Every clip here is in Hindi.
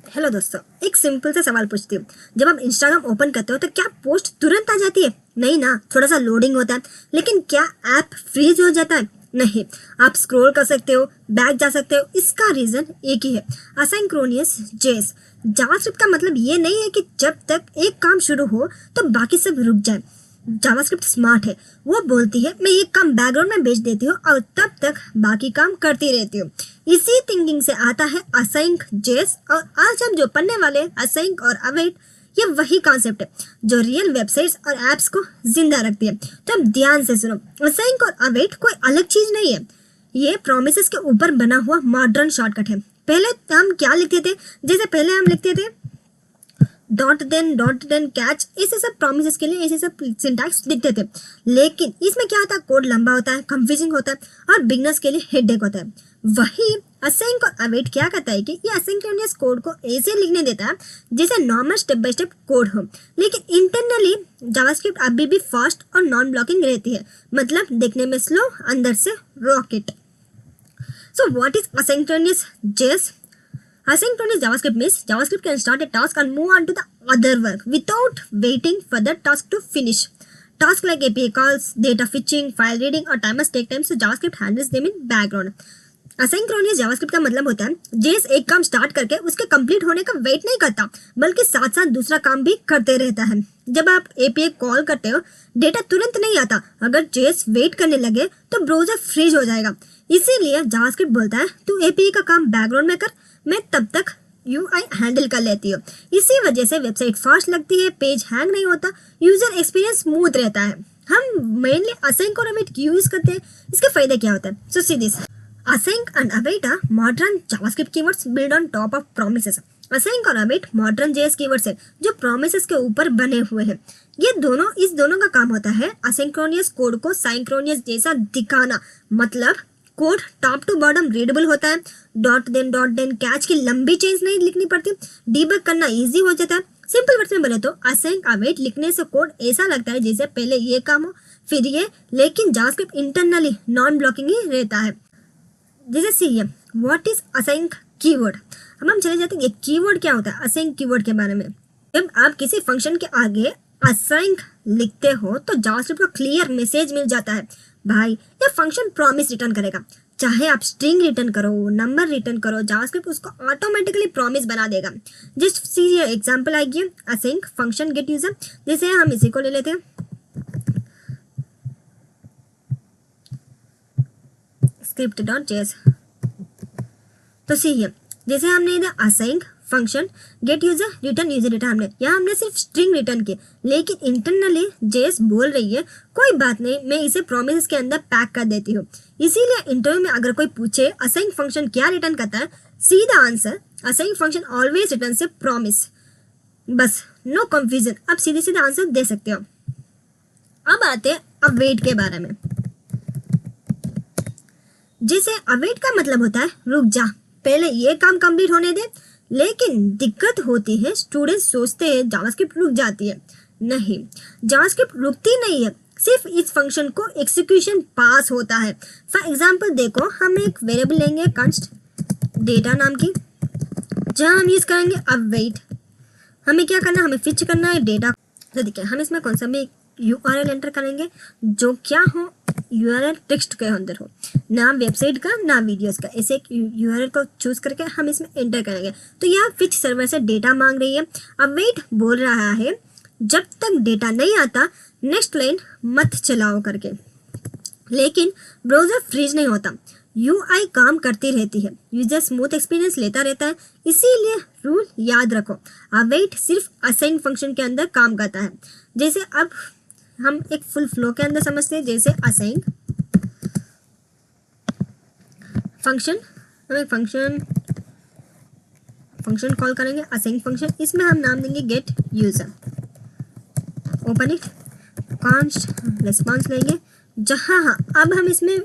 हेलो दोस्तों, एक सिंपल सा सवाल पूछती हूँ। जब आप इंस्टाग्राम ओपन करते हो तो क्या पोस्ट तुरंत आ जाती है? नहीं ना, थोड़ा सा लोडिंग होता है। लेकिन क्या ऐप फ्रीज हो जाता है? नहीं। आप स्क्रॉल कर सकते हो, बैक जा सकते हो। इसका रीजन एक ही है, असिंक्रोनियस जेस। जावास्क्रिप्ट का मतलब ये नहीं है कि जब तक एक काम शुरू हो तो बाकी सब रुक जाए। जावास्क्रिप्ट स्मार्ट है, वो बोलती है मैं ये काम बैकग्राउंड में भेज देती हूँ और तब तक बाकी काम करती रहती हूँ। इसी थिंकिंग से आता है असाइंक जेस। और आज हम जो पढ़ने वाले असाइंक और अवेट, ये वही कॉन्सेप्ट है जो रियल वेबसाइट्स और एप्स को जिंदा रखती है। तो अब ध्यान से सुनो, असाइंक और अवेट कोई अलग चीज नहीं है, ये प्रोमिसेस के ऊपर बना हुआ मॉडर्न शॉर्टकट है। पहले हम क्या लिखते थे? जैसे पहले हम लिखते थे डॉट देन कैच, ऐसे सब प्रोमिसेस के लिए ऐसे सब सिंटैक्स लिखते थे। लेकिन इसमें क्या होता है, कोड लंबा होता है, कंफ्यूजिंग होता है और बिगनर्स के लिए हेडेक होता है। वही असाइंक और अवेट क्या करता है कि ये असिंक्रोनियस कोड को ऐसे लिखने देता है जैसे normal step by step code हो, लेकिन इंटरनली जावास्क्रिप्ट अभी भी फास्ट और नॉन ब्लॉकिंग रहती है। मतलब देखने में स्लो, अंदर से rocket. So what is asynchronous JS? Asynchronous JavaScript means JavaScript can start a task and move on to the other work without waiting for the task to finish. Tasks like API calls, data fetching, file reading or timers take time, so JavaScript handles them in background. Asynchronous JavaScript का मतलब होता है जेस एक काम स्टार्ट करके उसके कंप्लीट होने का वेट नहीं करता, बल्कि साथ साथ दूसरा काम भी करते रहता है। जब आप एपीआई कॉल करते हो, डेटा तुरंत नहीं आता। अगर जेस वेट करने लगे तो ब्राउजर फ्रीज हो जाएगा। इसीलिए जावास्क्रिप्ट बोलता है तू एपीआई का काम बैकग्राउंड में कर, मैं तब तक यूआई हैंडल कर लेती हूँ। इसी वजह से वेबसाइट फास्ट लगती है, पेज हैंग नहीं होता, यूजर एक्सपीरियंस स्मूथ रहता है। हम मेनली असाइंक और अवेट क्यों यूज करते हैं, इसके फायदे क्या होते हैं? So see this, async and await are modern JavaScript keywords built on top of promises. async और await modern JS keywords है जो promises के ऊपर बने हुए हैं। ये दोनों, इस दोनों का काम होता है asynchronous कोड को synchronous जैसा दिखाना। मतलब code top to bottom readable होता है, डॉट देन कैच की लंबी चेंज नहीं लिखनी पड़ती, डीबग करना इजी हो जाता है। सिंपल वर्ड्स में बोले तो async await लिखने से कोड ऐसा लगता है जैसे पहले ये काम हो फिर ये, लेकिन जावास्क्रिप्ट इंटरनली नॉन ब्लॉकिंग ही रहता है। जैसे सी है, व्हाट इज असाइंक कीवर्ड। अब हम चले जाते हैं कीवर्ड क्या होता है असाइंक कीवर्ड के बारे में। जब आप किसी फंक्शन के आगे असाइंक लिखते हो तो जावास्क्रिप्ट को क्लियर मैसेज मिल जाता है, भाई ये फंक्शन प्रॉमिस रिटर्न करेगा। चाहे आप स्ट्रिंग रिटर्न करो, नंबर रिटर्न करो, जावास्क्रिप्ट उसको ऑटोमेटिकली प्रॉमिस बना देगा। जस्ट सी एग्जांपल आएगी असाइंक फंक्शन गेट यूजर। जैसे हम इसी को ले लेते हैं script.js। तो सही है, जैसे हमने इधर async function get user return user data, यहाँ हमने सिर्फ स्ट्रिंग रिटर्न की, लेकिन इंटरनली जेएस बोल रही है कोई बात नहीं, मैं इसे प्रोमिस के अंदर पैक कर देती हूँ। इसीलिए इंटरव्यू में अगर कोई पूछे असाइंक फंक्शन क्या रिटर्न करता है, सीधा आंसर असाइंक फंक्शन ऑलवेज रिटर्न से प्रॉमिस। बस नो कंफ्यूजन, आप सीधे सीधे आंसर दे सकते हो। अब आते हैं अवेट के बारे में। जैसे अवेट का मतलब होता है रुक जा, पहले ये काम कंप्लीट होने दे। लेकिन दिक्कत होती है, स्टूडेंट्स सोचते हैं जावास्क्रिप्ट रुक जाती है। नहीं, जावास्क्रिप्ट रुकती नहीं है, सिर्फ इस फंक्शन को एग्जीक्यूशन पास होता है। फॉर एग्जांपल देखो, हम एक वेरिएबल लेंगे कंस्ट डेटा नाम की, जहां हम यूज करेंगे अवेट। हमें क्या करना है, हमें फिच करना है डेटा। तो देखिए हम इसमें कौन सा भी यूआरएल एंटर करेंगे जो क्या हो, यूआरएल टेक्स्ट के अंदर हो, ना वेबसाइट का ना वीडियोस का। ऐसे एक यूआरएल को चूज करके हम इसमें एंटर करेंगे। तो यह फिच सर्वर से डेटा मांग रही है। अवेट बोल रहा है जब तक डेटा नहीं आता नेक्स्ट लाइन मत चलाओ करके। लेकिन ब्राउजर फ्रीज नहीं होता, यूआई काम करती रहती है, यूजर स्मूथ एक्सपीरियंस लेता रहता है। इसीलिए रूल याद रखो, अवेट सिर्फ असाइन फंक्शन के अंदर काम करता है। जैसे अब हम एक फुल फ्लो के अंदर समझते हैं। जैसे असाइन फंक्शन, हम एक फंक्शन कॉल करेंगे असाइन फंक्शन, इसमें हम नाम देंगे gate user. Open it, const response लेंगे, जहाँ अब हम इसमें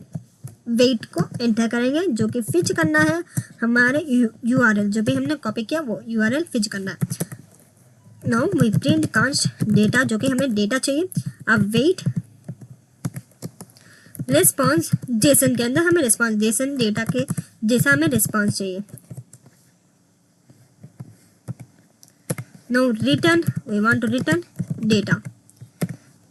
वेट को एंटर करेंगे जो कि फिच करना है हमारे यूआरएल, जो भी हमने कॉपी किया वो यूआरएल फिच करना है। Now we print const data, जो कि हमें डेटा चाहिए। अब वेट रिस्पॉन्स जेसन के अंदर हमें रिस्पॉन्स जेसन डेटा के जैसा हमें रिस्पॉन्स चाहिए। No return, we want to return data,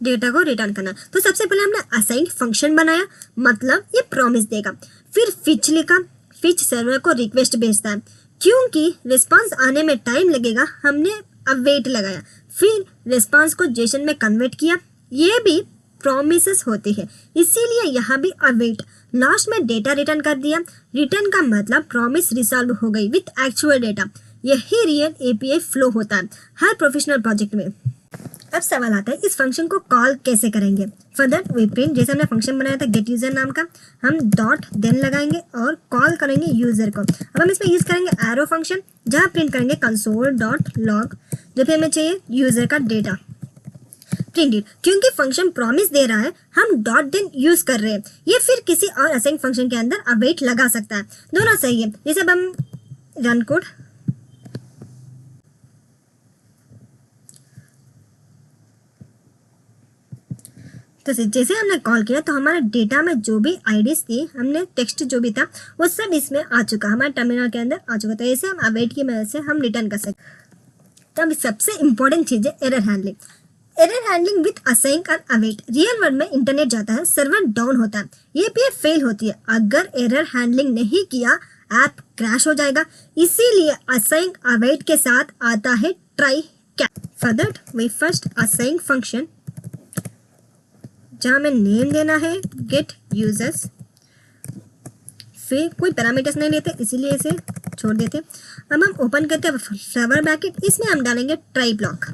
data को रिटर्न करना। तो सबसे पहले हमने असाइन फंक्शन बनाया, मतलब ये प्रॉमिस देगा। फिर फिच लिखा, फिच सर्वर को रिक्वेस्ट भेजता है, क्योंकि रिस्पांस आने में टाइम लगेगा हमने अवेट लगाया। फिर रिस्पांस को जेसन में कन्वर्ट किया, ये भी प्रॉमिसेस होती है, इसीलिए यहाँ भी अवेट। लास्ट में डेटा रिटर्न कर दिया, रिटर्न का मतलब प्रॉमिस रिजॉल्व हो गई विथ एक्चुअल डेटा। यही रियल एपीआई फ्लो होता है हर प्रोफेशनल प्रोजेक्ट में। अब सवाल आता है इस फंक्शन को कॉल कैसे करेंगे। फॉर दैट वी प्रिंट, जैसे हमने फंक्शन बनाया था गेट यूजर नाम का, हम डॉट देन लगाएंगे और कॉल करेंगे यूजर को। अब हम इसमें यूज करेंगे एरो फंक्शन, जहाँ प्रिंट करेंगे कंसोल डॉट लॉग, जो भी हमें चाहिए यूजर का डेटा प्रिंटेड। क्योंकि फंक्शन प्रॉमिस दे रहा है, हम डॉट देन यूज कर रहे हैं, ये फिर किसी और असाइन फंक्शन के अंदर अवेट लगा सकता है, दोनों सही है। जैसे अब हम रन कोड, तो जैसे हमने कॉल किया तो हमारे डेटा में जो भी आईडीज थी, हमने टेक्स्ट जो भी था वो सब इसमें आ चुका, हमारे टर्मिनल के अंदर आ चुका। तो ऐसे हम अवेट की मदद से हम रिटर्न कर सकते। तो अब सबसे इंपॉर्टेंट चीज़ है error handling. Error handling with assign और अवेट। रियल वर्ल्ड में इंटरनेट जाता है, सर्वर डाउन होता है, ये भी फेल होती है। अगर एरर हैंडलिंग नहीं किया ऐप क्रैश हो जाएगा, इसीलिए असाइन अवेट के साथ आता है try catch. For that we first assign function, जहाँ हमें नेम देना है गेट यूजर्स, फिर कोई पैरामीटर्स नहीं लेते इसीलिए इसे छोड़ देते। अब हम ओपन करते हैं सर्वर ब्रैकेट, इसमें हम डालेंगे ट्राई ब्लॉक,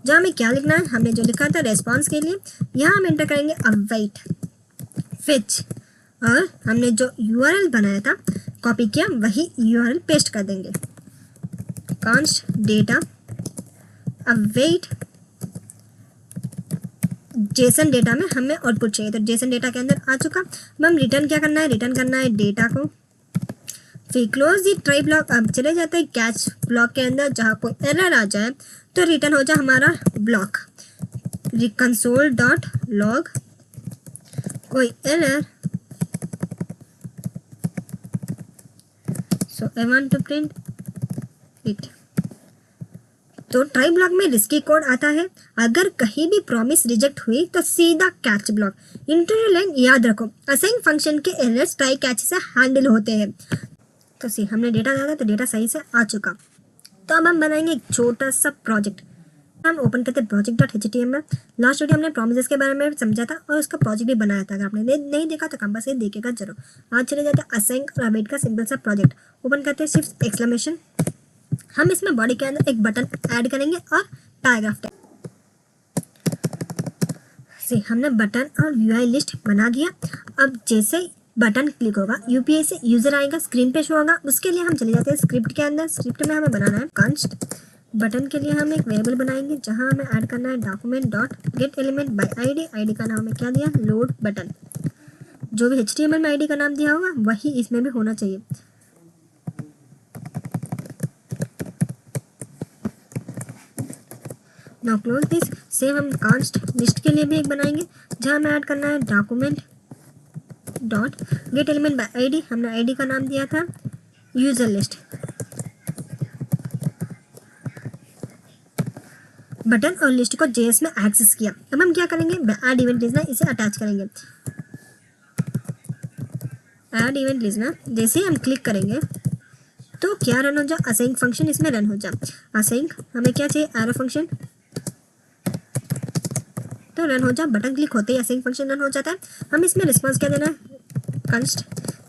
जहाँ हमें क्या लिखना है, हमने जो लिखा था रेस्पॉन्स के लिए, यहाँ हम एंटर करेंगे अवेट फिच, और हमने जो यूआरएल बनाया था कॉपी किया वही यूआरएल पेस्ट कर देंगे। Const data await Jason data में हमें आउटपुट चाहिए, तो जेसन डेटा के अंदर आ चुका। अब हम रिटर्न क्या करना है, रिटर्न करना है डेटा को। फिर क्लोज दी ट्राई ब्लॉक, अब चले जाते हैं कैच ब्लॉक के अंदर, जहाँ कोई एरर आ जाए तो रिटर्न हो जाए हमारा ब्लॉक। कंसोल डॉट लॉग, कोई error, so I want to print it. तो ट्राई ब्लॉक में रिस्की कोड आता है, अगर कहीं भी प्रॉमिस रिजेक्ट हुई तो सीधा कैच ब्लॉक। इंटरव्यू लाइन याद रखो, असाइन फंक्शन के एरर्स ट्राई कैच से हैंडल होते हैं। तो सी हमने डेटा डाला तो डेटा सही से आ चुका। तो अब हम बनाएंगे एक छोटा सा प्रोजेक्ट। हम ओपन करते हैं project.html। लास्ट वीडियो हमने प्रॉमिसेस के बारे में समझा था और उसका प्रोजेक्ट भी बनाया था, अगर आपने नहीं देखा तो कंपल्सरी देखेगा जरूर। आज चले जाते हैं असाइन और अवेट का सिंपल सा प्रोजेक्ट। ओपन करते हैं शिफ्ट एक्सक्लेमेशन, हम इसमें बॉडी के अंदर एक बटन ऐड करेंगे और पैराग्राफ टैग से हमने बटन और यूआई लिस्ट बना दिया। अब जैसे बटन क्लिक होगा यूपीआई से यूजर आएगा, स्क्रीन पे शो होगा। उसके लिए हम चले जाते हैं स्क्रिप्ट के अंदर। स्क्रिप्ट में हमें बनाना है कंस्ट बटन के लिए हम एक वेरिएबल बनाएंगे, जहां हमें ऐड करना है document dot gate element by ID. ID का नाम हमें क्या दिया, लोड बटन। जो भी HTML में आईडी का नाम दिया होगा वही इसमें भी होना चाहिए। Now close this. सेम हम कांस्ट लिस्ट के लिए भी एक बनाएंगे, जहां हमें ऐड करना है document dot gate element by ID. हमने आईडी का नाम दिया था यूजर लिस्ट। बटन और लिस्ट को JS में एक्सेस किया। अब हम क्या करेंगे, ऐड इवेंट लिस्टनर, इसे अटैच करेंगे। ऐड इवेंट लिस्टनर जैसे ही हम क्लिक करेंगे तो क्या रन हो जाए, असाइन फंक्शन इसमें रन हो जाए। असाइन हमें क्या चाहिए, एरो फंक्शन, तो रन हो जाए। बटन क्लिक होते ही असाइन फंक्शन रन हो जाता है। हम इसमें रिस्पांस क्या देना है, कंस्ट।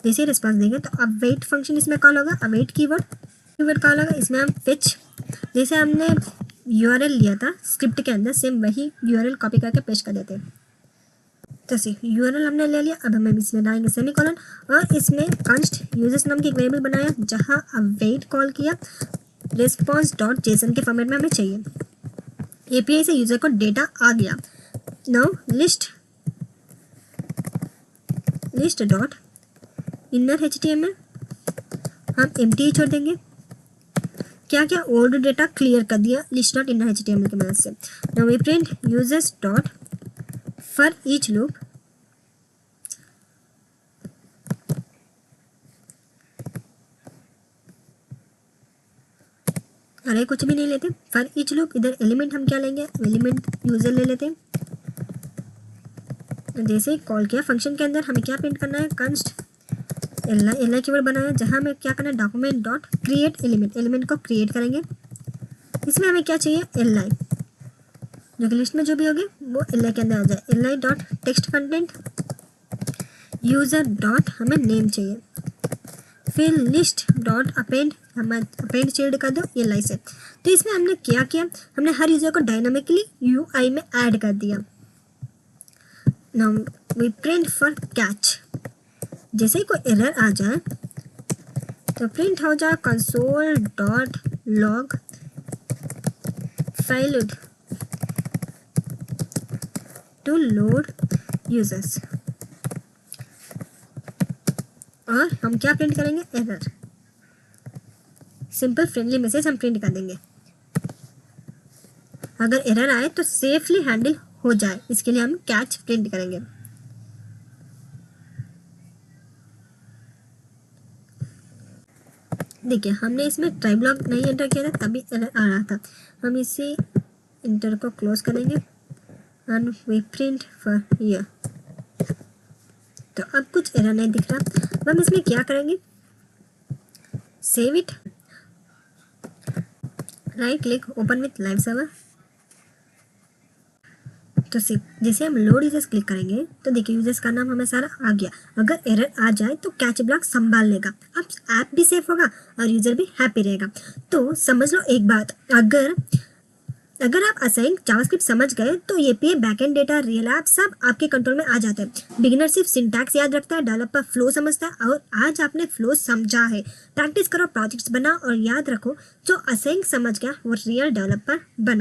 जैसे ही रिस्पांस देंगे तो अवेट फंक्शन इसमें कॉल होगा, अवेट कीवर्ड कॉल होगा। इसमें हम फिच, जैसे हमने यूआरएल लिया था स्क्रिप्ट के अंदर, सेम वही यूआरएल कॉपी करके पेस्ट कर देते हैं। तो सी यूआरएल हमने ले लिया। अब हम इसमें डालेंगे सेमीकोलन और इसमें कंस्ट यूजर्स नाम की एक वेरिएबल बनाया, जहां अवेट कॉल किया। रिस्पांस डॉट जेसन के फॉर्मेट में हमें चाहिए। एपीआई से यूजर को डेटा आ गया। Now list dot inner HTML हम एम्प्टी छोड़ देंगे। क्या क्या ओल्ड डेटा क्लियर कर दिया लिस्ट डॉट इनर HTML की मदद से। Now we print users dot for each loop अरे कुछ भी नहीं लेते, फॉर ईच लूप इधर एलिमेंट हम क्या लेंगे, एलिमेंट यूजर ले लेते हैं। जैसे ही कॉल किया फंक्शन के अंदर हमें क्या प्रिंट करना है, कंस्ट एल कीवर्ड बनाया जहाँ हमें क्या करना है, document dot create element, element को क्रिएट करेंगे। इसमें हमें क्या चाहिए, एल आई, जो कि लिस्ट में जो भी होगी वो एल आई के अंदर आ जाए। L I dot text content user dot हमें नेम चाहिए, फिर लिस्ट डॉट अपेंड, हमें अपेंड चाइल्ड कर दो एल आई से। तो इसमें हमने क्या किया, हमने हर यूजर को डायनामिकली यू आई में ऐड कर दिया। Now we print for catch, जैसे ही कोई एरर आ जाए तो प्रिंट हो जाए console dot log failed to load users, और हम क्या प्रिंट करेंगे, एरर। सिंपल फ्रेंडली मैसेज हम प्रिंट कर देंगे। अगर एरर आए तो सेफली हैंडल हो जाए, इसके लिए हम कैच प्रिंट करेंगे। देखिए हमने इसमें ट्राई ब्लॉक नहीं एंटर किया था तभी एरर आ रहा था। हम इसी इंटर को क्लोज करेंगे and we print for year. तो अब कुछ एरर नहीं दिख रहा। अब हम इसमें क्या करेंगे, save it, right click open with live server. तो जैसे हम लोड यूजर्स क्लिक करेंगे तो देखिए यूजर्स का नाम हमें सारा आ गया। अगर एरर आ जाए तो कैच ब्लॉक संभाल लेगा, अब ऐप भी सेफ होगा और यूजर भी हैप्पी रहेगा। तो समझ लो एक बात, अगर आप असाइन जावास्क्रिप्ट समझ गए तो API, backend data, real app सब आपके कंट्रोल में आ जाता है। बिगिनर सिर्फ सिंटैक्स याद रखता है, डेवलपर फ्लो समझता है, और आज आपने फ्लो समझा है। प्रैक्टिस करो, प्रोजेक्ट्स बनाओ और याद रखो जो असाइन समझ गया वो रियल डेवलपर बना।